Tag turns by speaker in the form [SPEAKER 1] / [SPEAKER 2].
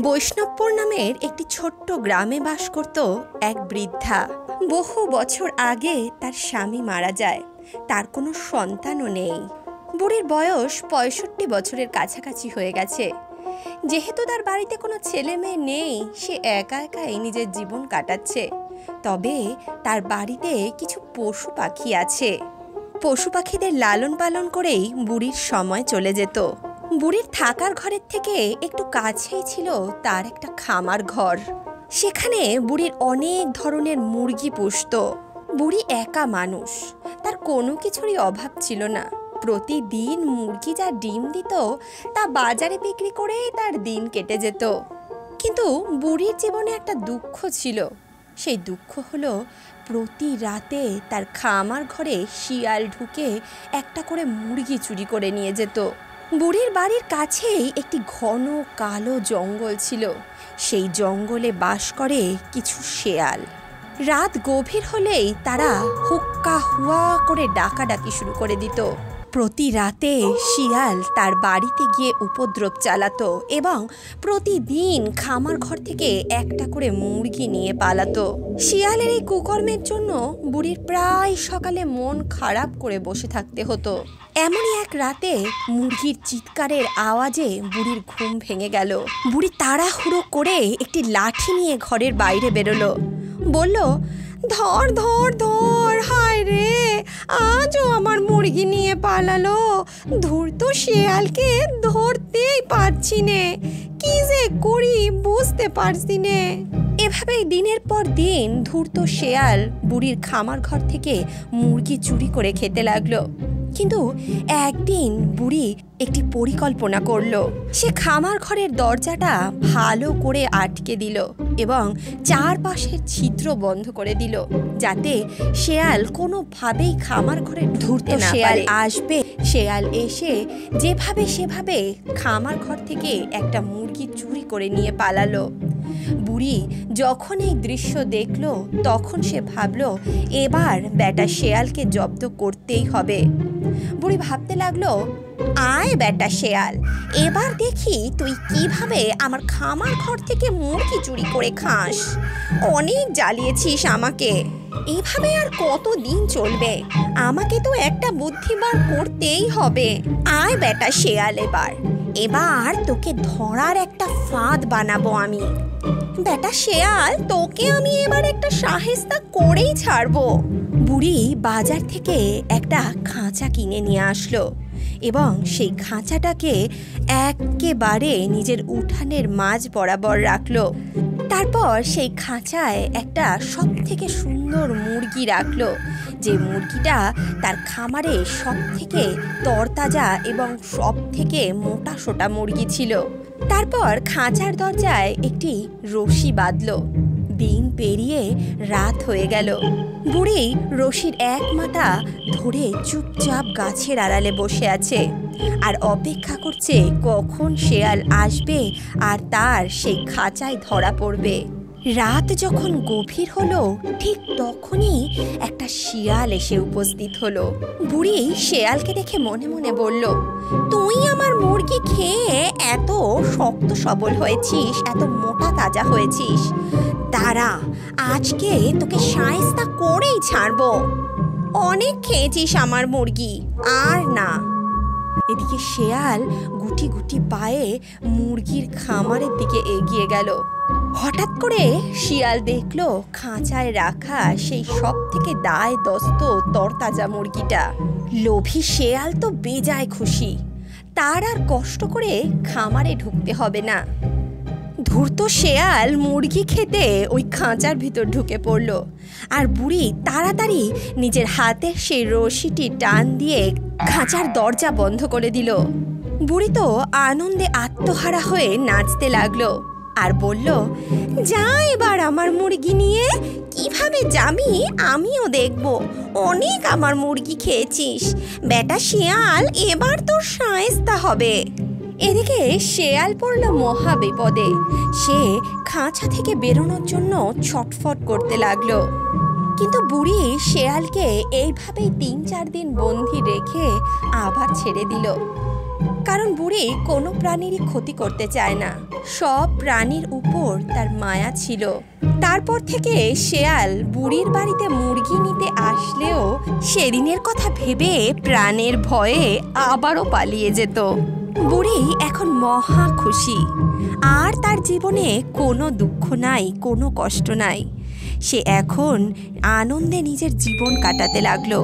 [SPEAKER 1] বৈষ্ণবপুর নামের একটি ছোট্ট গ্রামে বাস করত এক বৃদ্ধা। বহু বছর আগে তার স্বামী মারা যায়, তার কোনো সন্তানও নেই। বুড়ির বয়স ৬৫ বছরের কাছাকাছি হয়ে গেছে। যেহেতু তার বাড়িতে কোনো ছেলে মেয়ে নেই, সে একা একাই নিজের জীবন কাটাচ্ছে। তবে তার বাড়িতে কিছু পশু পাখি আছে। পশু পাখিদের লালন পালন করেই বুড়ির সময় চলে যেত। বুড়ির থাকার ঘরের থেকে একটু কাছেই ছিল তার একটা খামার ঘর। সেখানে বুড়ির অনেক ধরনের মুরগি পুষত। বুড়ি একা মানুষ, তার কোনো কিছুরই অভাব ছিল না। প্রতিদিন মুরগি যা ডিম দিত তা বাজারে বিক্রি করেই তার দিন কেটে যেত। কিন্তু বুড়ির জীবনে একটা দুঃখ ছিল। সেই দুঃখ হলো প্রতি রাতে তার খামার ঘরে শিয়াল ঢুকে একটা করে মুরগি চুরি করে নিয়ে যেত। বুড়ির বাড়ির কাছেই একটি ঘন কালো জঙ্গল ছিল। সেই জঙ্গলে বাস করে কিছু শেয়াল। রাত গভীর হলেই তারা হুক্কা হুয়া করে ডাকাডাকি শুরু করে দিত। প্রতি রাতে শিয়াল তার বাড়িতে গিয়ে উপদ্রব চালাতো এবং প্রতিদিন খামার ঘর থেকে একটা করে মুরগি নিয়ে পালাতো। শিয়ালের এই কুকর্মের জন্য বুড়ির প্রায় সকালে মন খারাপ করে বসে থাকতে হতো। এমনই এক রাতে মুরগির চিৎকারের আওয়াজে বুড়ির ঘুম ভেঙে গেল। বুড়ি তাড়াহুড়ো করে একটি লাঠি নিয়ে ঘরের বাইরে বেরোলো। বলল, ধর ধর ধর, হায় রে, আজও আমার মুরগি নিয়ে পালালো। ধূর্ত শেয়ালকে ধরতেই পারছি নে, কি যে করি বুঝতে পারছি নে। এভাবেই দিনের পর দিন ধূর্ত শেয়াল বুড়ির খামার ঘর থেকে মুরগি চুরি করে খেতে লাগলো। কিন্তু একদিন বুড়ি একটি পরিকল্পনা করলো। সে খামার ঘরের দরজাটা ভালো করে আটকে দিল এবং চারপাশের ছিদ্র বন্ধ করে দিল, যাতে শেয়াল কোনোভাবেই খামার ঘরে ঢুকতে না পারে। শেয়াল আসবে, শেয়াল এসে যেভাবে সেভাবে খামার ঘর থেকে একটা মুরগি চুরি করে নিয়ে পালালো। বুড়ি যখন এই দৃশ্য দেখলো তখন সে ভাবলো, এবার বেটা শেয়ালকে জব্দ করতেই হবে। বুড়ি ভাবতে লাগলো, আয় বেটা শেয়াল, এবার দেখি তুই কিভাবে আমার খামার ঘর থেকে মুরগি চুরি করে খাস। অনেক জ্বালিয়েছিস আমাকে, এভাবে আর কতদিন চলবে? আমাকে তো একটা বুদ্ধি বার করতেই হবে। আয় বেটা শেয়াল, এবার তোকে ধরার একটা ফাঁদ বানাবো আমি। বেটা শেয়াল, তোকে আমি এবার একটা শায়েস্তা করেই ছাড়বো। বুড়ি বাজার থেকে একটা খাঁচা কিনে নিয়ে আসলো এবং সেই খাঁচাটাকে একেবারে নিজের উঠানের মাঝ বরাবর রাখলো। তারপর সেই খাঁচায় একটা সব থেকে সুন্দর মুরগি রাখলো, যে মুরগিটা তার খামারে সব থেকে তরতাজা এবং সব থেকে মোটা সোটা মুরগি ছিল। তারপর খাঁচার দরজায় একটি রশি বাঁধলো। দিন পেরিয়ে রাত হয়ে গেল। বুড়ি রশির এক মাথা ধরে চুপচাপ গাছের আড়ালে বসে আছে আর অপেক্ষা করছে কখন শেয়াল আসবে আর তার সেই খাঁচায় ধরা পড়বে। রাত যখন গভীর হলো ঠিক তখনই একটা শিয়াল এসে উপস্থিত হলো। বুড়ি শেয়ালকে দেখে মনে মনে বলল, তুই আমার মুরগি খেয়ে এত শক্ত সবল হয়েছিস, এত মোটা তাজা হয়েছিস, দাঁড়া, আজকে তোকে শায়েস্তা করেই ছাড়বো। অনেক খেয়েছিস আমার মুরগি, আর না। এদিকে শেয়াল গুটি গুটি পায়ে মুরগির খামারের দিকে এগিয়ে গেল। হঠাৎ করে শিয়াল দেখলো খাঁচায় রাখা সেই সব থেকে দায় দস্ত তরতাজা মুরগিটা। লোভী শেয়াল তো বেজায় খুশি, তার আর কষ্ট করে খামারে ঢুকতে হবে না। ধূর্ত শেয়াল মুরগি খেতে ওই খাঁচার ভিতর ঢুকে পড়ল আর বুড়ি তাড়াতাড়ি নিজের হাতের সেই রশিটি টান দিয়ে খাঁচার দরজা বন্ধ করে দিল। বুড়ি তো আনন্দে আত্মহারা হয়ে নাচতে লাগলো আর বলল, যা এবার আমার মুরগি নিয়ে, কিভাবে যাবি আমিও দেখব। অনেক আমার মুরগি খেয়েছিস, বেটা শিয়াল, এবার তোর শায়েস্তা হবে। এদিকে শেয়াল পড়ল মহা বিপদে। সে খাঁচা থেকে বেরোনোর জন্য ছটফট করতে লাগলো। কিন্তু বুড়ি শেয়ালকে এইভাবেই ৩-৪ দিন বন্দি রেখে আবার ছেড়ে দিল। কারণ বুড়ি কোনো প্রাণীরই ক্ষতি করতে চায় না। সব প্রাণীর উপর তার মায়া ছিল। তারপর থেকে শেয়াল বুড়ির বাড়িতে মুরগি নিতে আসলেও সেদিনের কথা ভেবে প্রাণের ভয়ে আবারও পালিয়ে যেত। বুড়ি এখন মহা খুশি, আর তার জীবনে কোনো দুঃখ নাই, কোনো কষ্ট নাই। সে এখন আনন্দে নিজের জীবন কাটাতে লাগলো।